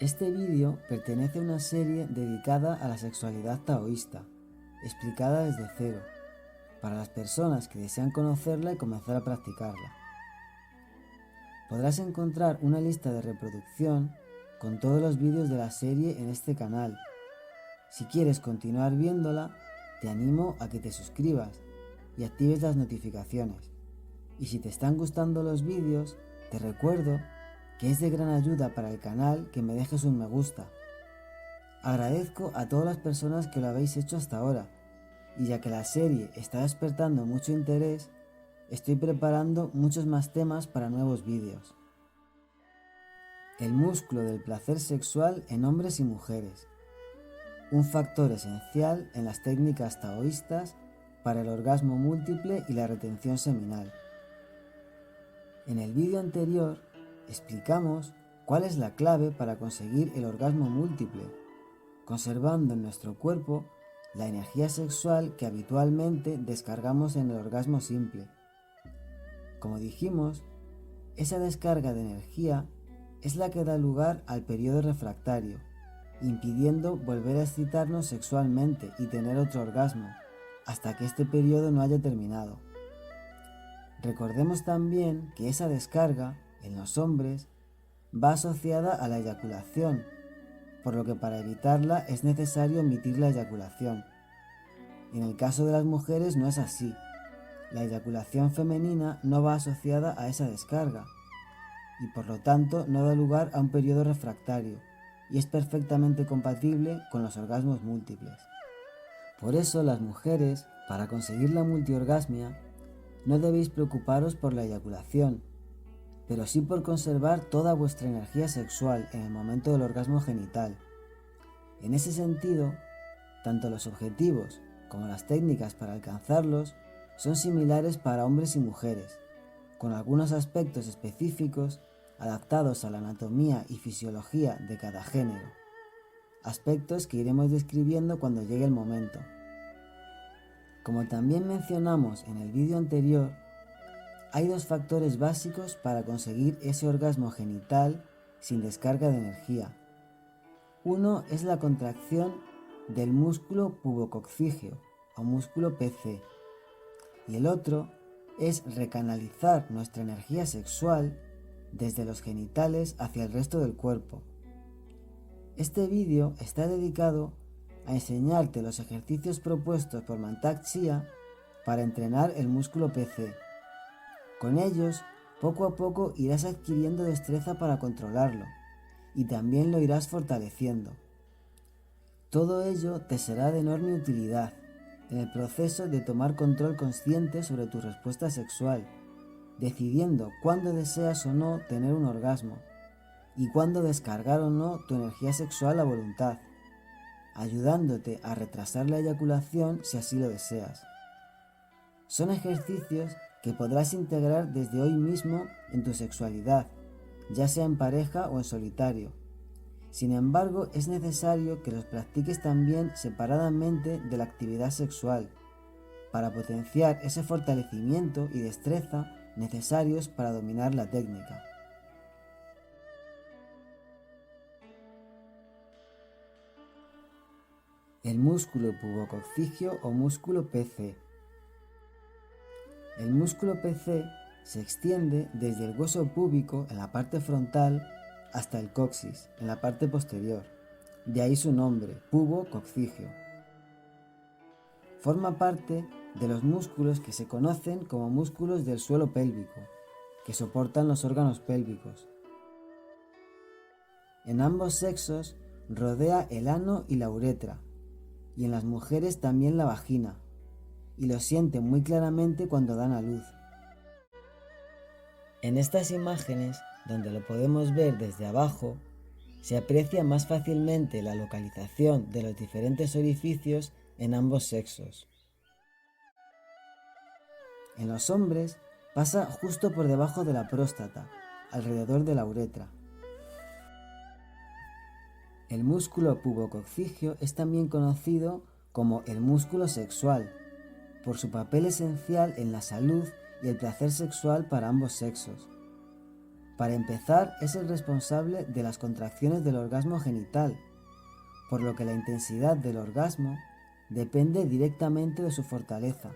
Este vídeo pertenece a una serie dedicada a la sexualidad taoísta, explicada desde cero, para las personas que desean conocerla y comenzar a practicarla. Podrás encontrar una lista de reproducción con todos los vídeos de la serie en este canal. Si quieres continuar viéndola, te animo a que te suscribas y actives las notificaciones. Y si te están gustando los vídeos, te recuerdo que es de gran ayuda para el canal que me dejes un me gusta. Agradezco a todas las personas que lo habéis hecho hasta ahora, y ya que la serie está despertando mucho interés, estoy preparando muchos más temas para nuevos vídeos. El músculo del placer sexual en hombres y mujeres. Un factor esencial en las técnicas taoístas para el orgasmo múltiple y la retención seminal. En el vídeo anterior explicamos cuál es la clave para conseguir el orgasmo múltiple, conservando en nuestro cuerpo la energía sexual que habitualmente descargamos en el orgasmo simple. Como dijimos, esa descarga de energía es la que da lugar al periodo refractario, impidiendo volver a excitarnos sexualmente y tener otro orgasmo, hasta que este periodo no haya terminado. Recordemos también que esa descarga, en los hombres, va asociada a la eyaculación, por lo que para evitarla es necesario omitir la eyaculación. En el caso de las mujeres no es así. La eyaculación femenina no va asociada a esa descarga, y por lo tanto no da lugar a un periodo refractario, y es perfectamente compatible con los orgasmos múltiples. Por eso las mujeres, para conseguir la multiorgasmia, no debéis preocuparos por la eyaculación, pero sí por conservar toda vuestra energía sexual en el momento del orgasmo genital. En ese sentido, tanto los objetivos como las técnicas para alcanzarlos son similares para hombres y mujeres, con algunos aspectos específicos adaptados a la anatomía y fisiología de cada género, aspectos que iremos describiendo cuando llegue el momento. Como también mencionamos en el vídeo anterior, hay dos factores básicos para conseguir ese orgasmo genital sin descarga de energía. Uno es la contracción del músculo pubococcígeo o músculo PC, y el otro es recanalizar nuestra energía sexual desde los genitales hacia el resto del cuerpo. Este vídeo está dedicado a enseñarte los ejercicios propuestos por Mantak Chia para entrenar el músculo PC. Con ellos, poco a poco irás adquiriendo destreza para controlarlo, y también lo irás fortaleciendo. Todo ello te será de enorme utilidad en el proceso de tomar control consciente sobre tu respuesta sexual, decidiendo cuándo deseas o no tener un orgasmo, y cuándo descargar o no tu energía sexual a voluntad, ayudándote a retrasar la eyaculación si así lo deseas. Son ejercicios que podrás integrar desde hoy mismo en tu sexualidad, ya sea en pareja o en solitario. Sin embargo, es necesario que los practiques también separadamente de la actividad sexual, para potenciar ese fortalecimiento y destreza necesarios para dominar la técnica. El músculo pubococcígeo o músculo PC. El músculo PC se extiende desde el hueso púbico en la parte frontal hasta el coxis en la parte posterior, de ahí su nombre, pubococcígeo. Forma parte de los músculos que se conocen como músculos del suelo pélvico, que soportan los órganos pélvicos. En ambos sexos rodea el ano y la uretra, y en las mujeres también la vagina, y lo sienten muy claramente cuando dan a luz. En estas imágenes, donde lo podemos ver desde abajo, se aprecia más fácilmente la localización de los diferentes orificios en ambos sexos. En los hombres pasa justo por debajo de la próstata, alrededor de la uretra. El músculo pubococcígeo es también conocido como el músculo sexual, por su papel esencial en la salud y el placer sexual para ambos sexos. Para empezar, es el responsable de las contracciones del orgasmo genital, por lo que la intensidad del orgasmo depende directamente de su fortaleza.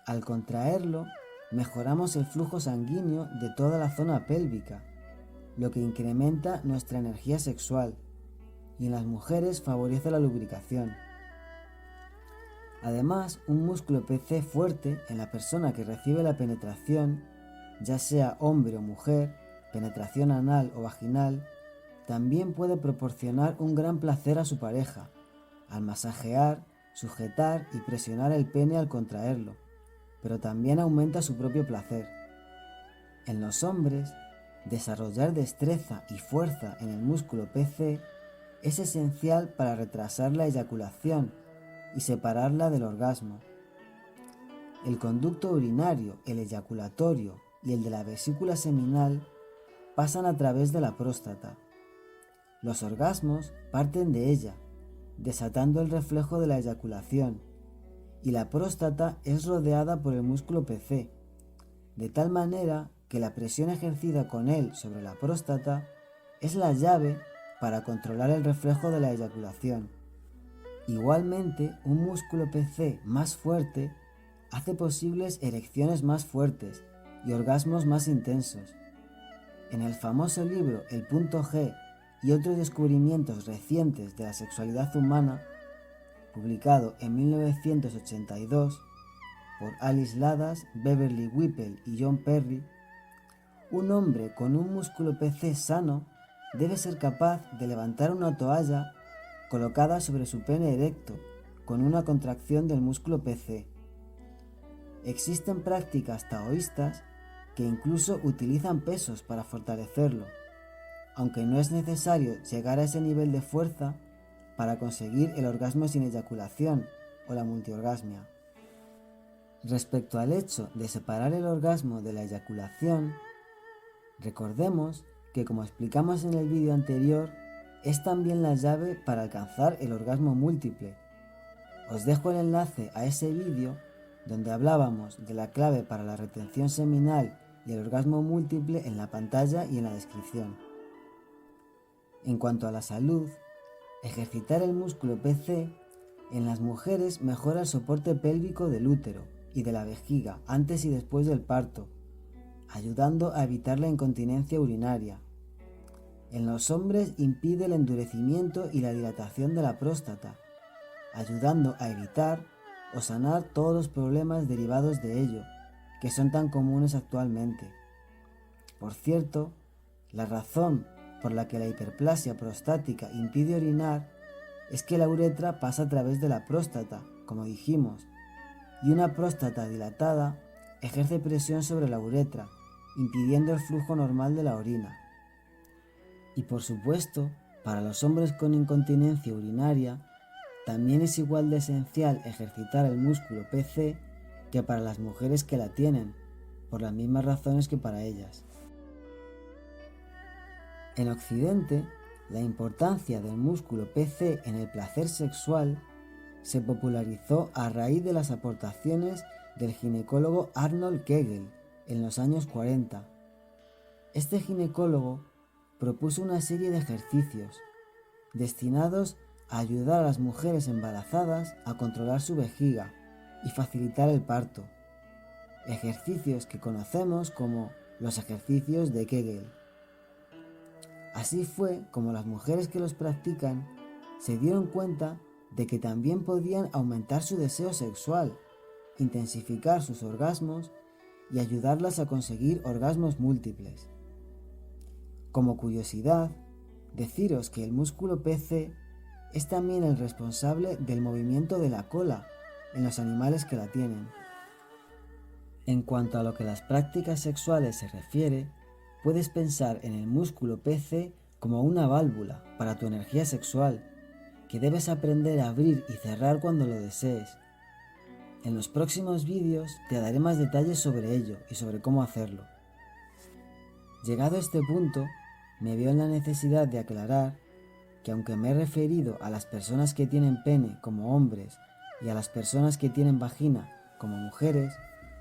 Al contraerlo, mejoramos el flujo sanguíneo de toda la zona pélvica, lo que incrementa nuestra energía sexual, y en las mujeres favorece la lubricación. Además, un músculo PC fuerte en la persona que recibe la penetración, ya sea hombre o mujer, penetración anal o vaginal, también puede proporcionar un gran placer a su pareja, al masajear, sujetar y presionar el pene al contraerlo, pero también aumenta su propio placer. En los hombres, desarrollar destreza y fuerza en el músculo PC es esencial para retrasar la eyaculación y separarla del orgasmo. El conducto urinario, el eyaculatorio y el de la vesícula seminal pasan a través de la próstata. Los orgasmos parten de ella, desatando el reflejo de la eyaculación, y la próstata es rodeada por el músculo PC, de tal manera que la presión ejercida con él sobre la próstata es la llave para controlar el reflejo de la eyaculación. Igualmente, un músculo PC más fuerte hace posibles erecciones más fuertes y orgasmos más intensos. En el famoso libro El punto G y otros descubrimientos recientes de la sexualidad humana, publicado en 1982 por Alice Ladas, Beverly Whipple y John Perry, un hombre con un músculo PC sano debe ser capaz de levantar una toalla colocada sobre su pene erecto con una contracción del músculo PC. Existen prácticas taoístas que incluso utilizan pesos para fortalecerlo, aunque no es necesario llegar a ese nivel de fuerza para conseguir el orgasmo sin eyaculación o la multiorgasmia. Respecto al hecho de separar el orgasmo de la eyaculación, recordemos que, como explicamos en el vídeo anterior, es también la llave para alcanzar el orgasmo múltiple. Os dejo el enlace a ese vídeo donde hablábamos de la clave para la retención seminal y el orgasmo múltiple en la pantalla y en la descripción. En cuanto a la salud, ejercitar el músculo PC en las mujeres mejora el soporte pélvico del útero y de la vejiga antes y después del parto, ayudando a evitar la incontinencia urinaria. En los hombres impide el endurecimiento y la dilatación de la próstata, ayudando a evitar o sanar todos los problemas derivados de ello, que son tan comunes actualmente. Por cierto, la razón por la que la hiperplasia prostática impide orinar es que la uretra pasa a través de la próstata, como dijimos, y una próstata dilatada ejerce presión sobre la uretra, impidiendo el flujo normal de la orina. Y por supuesto, para los hombres con incontinencia urinaria, también es igual de esencial ejercitar el músculo PC que para las mujeres que la tienen, por las mismas razones que para ellas. En Occidente, la importancia del músculo PC en el placer sexual se popularizó a raíz de las aportaciones del ginecólogo Arnold Kegel en los años 40. Este ginecólogo propuso una serie de ejercicios destinados a ayudar a las mujeres embarazadas a controlar su vejiga y facilitar el parto, ejercicios que conocemos como los ejercicios de Kegel. Así fue como las mujeres que los practican se dieron cuenta de que también podían aumentar su deseo sexual, intensificar sus orgasmos y ayudarlas a conseguir orgasmos múltiples. Como curiosidad, deciros que el músculo PC es también el responsable del movimiento de la cola en los animales que la tienen. En cuanto a lo que las prácticas sexuales se refiere, puedes pensar en el músculo PC como una válvula para tu energía sexual, que debes aprender a abrir y cerrar cuando lo desees. En los próximos vídeos te daré más detalles sobre ello y sobre cómo hacerlo. Llegado a este punto, me veo en la necesidad de aclarar que, aunque me he referido a las personas que tienen pene como hombres y a las personas que tienen vagina como mujeres,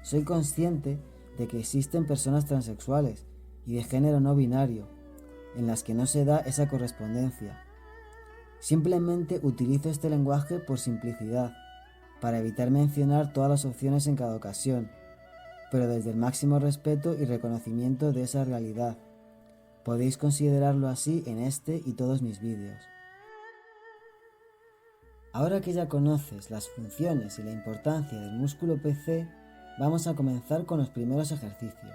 soy consciente de que existen personas transexuales y de género no binario, en las que no se da esa correspondencia. Simplemente utilizo este lenguaje por simplicidad, para evitar mencionar todas las opciones en cada ocasión, pero desde el máximo respeto y reconocimiento de esa realidad. Podéis considerarlo así en este y todos mis vídeos. Ahora que ya conoces las funciones y la importancia del músculo PC, vamos a comenzar con los primeros ejercicios.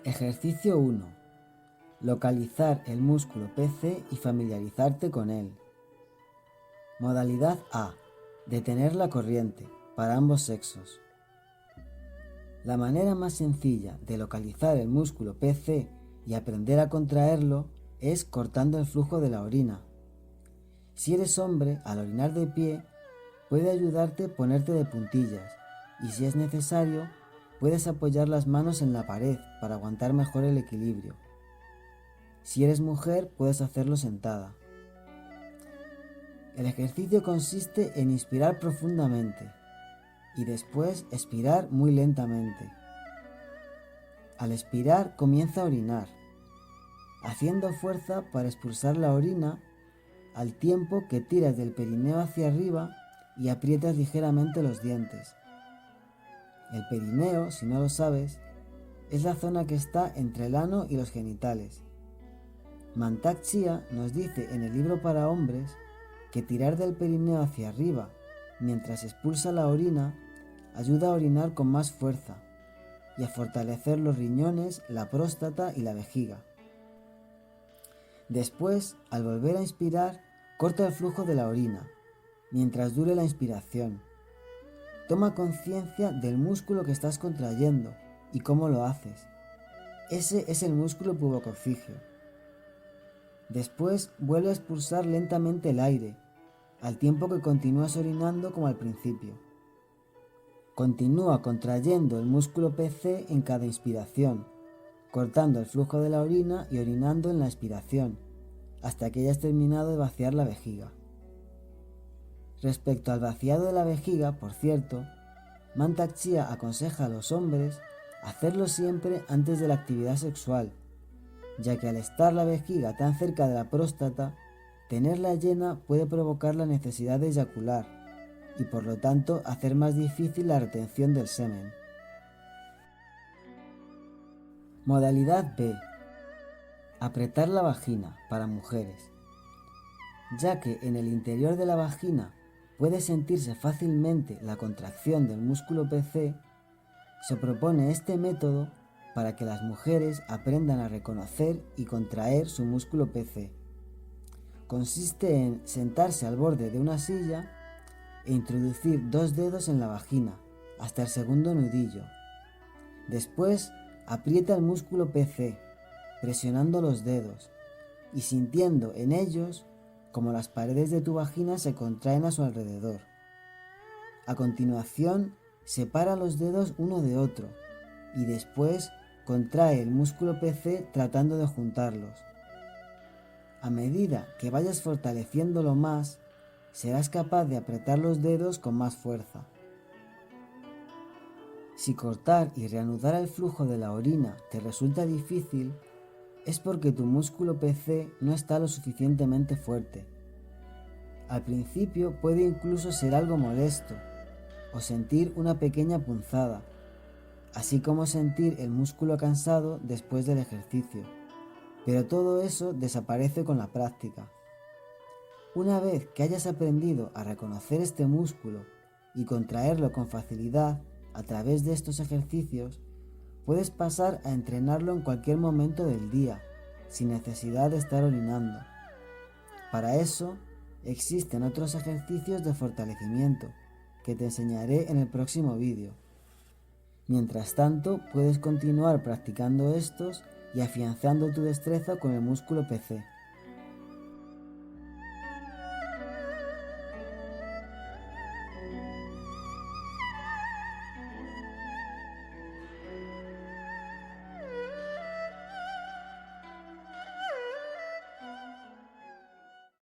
Ejercicio 1. Localizar el músculo PC y familiarizarte con él. Modalidad A. Detener la corriente, para ambos sexos. La manera más sencilla de localizar el músculo PC y aprender a contraerlo es cortando el flujo de la orina. Si eres hombre, al orinar de pie, puede ayudarte ponerte de puntillas y si es necesario, puedes apoyar las manos en la pared para aguantar mejor el equilibrio. Si eres mujer, puedes hacerlo sentada. El ejercicio consiste en inspirar profundamente y después expirar muy lentamente. Al expirar comienza a orinar, haciendo fuerza para expulsar la orina al tiempo que tiras del perineo hacia arriba y aprietas ligeramente los dientes. El perineo, si no lo sabes, es la zona que está entre el ano y los genitales. Mantak Chia nos dice en el libro para hombres que tirar del perineo hacia arriba mientras expulsa la orina ayuda a orinar con más fuerza y a fortalecer los riñones, la próstata y la vejiga. Después, al volver a inspirar, corta el flujo de la orina mientras dure la inspiración. Toma conciencia del músculo que estás contrayendo y cómo lo haces. Ese es el músculo pubococígeo. Después vuelve a expulsar lentamente el aire, al tiempo que continúas orinando como al principio. Continúa contrayendo el músculo PC en cada inspiración, cortando el flujo de la orina y orinando en la expiración, hasta que hayas terminado de vaciar la vejiga. Respecto al vaciado de la vejiga, por cierto, Mantak Chia aconseja a los hombres hacerlo siempre antes de la actividad sexual, ya que al estar la vejiga tan cerca de la próstata, tenerla llena puede provocar la necesidad de eyacular y por lo tanto hacer más difícil la retención del semen. Modalidad B. Apretar la vagina para mujeres. Ya que en el interior de la vagina puede sentirse fácilmente la contracción del músculo PC, se propone este método para que las mujeres aprendan a reconocer y contraer su músculo PC. Consiste en sentarse al borde de una silla e introducir 2 dedos en la vagina hasta el segundo nudillo. Después aprieta el músculo PC, presionando los dedos y sintiendo en ellos como las paredes de tu vagina se contraen a su alrededor. A continuación, separa los dedos uno de otro y después contrae el músculo PC tratando de juntarlos. A medida que vayas fortaleciéndolo más, serás capaz de apretar los dedos con más fuerza. Si cortar y reanudar el flujo de la orina te resulta difícil, es porque tu músculo PC no está lo suficientemente fuerte. Al principio puede incluso ser algo molesto o sentir una pequeña punzada, así como sentir el músculo cansado después del ejercicio, pero todo eso desaparece con la práctica. Una vez que hayas aprendido a reconocer este músculo y contraerlo con facilidad a través de estos ejercicios, puedes pasar a entrenarlo en cualquier momento del día, sin necesidad de estar orinando. Para eso, existen otros ejercicios de fortalecimiento que te enseñaré en el próximo vídeo. Mientras tanto, puedes continuar practicando estos y afianzando tu destreza con el músculo PC.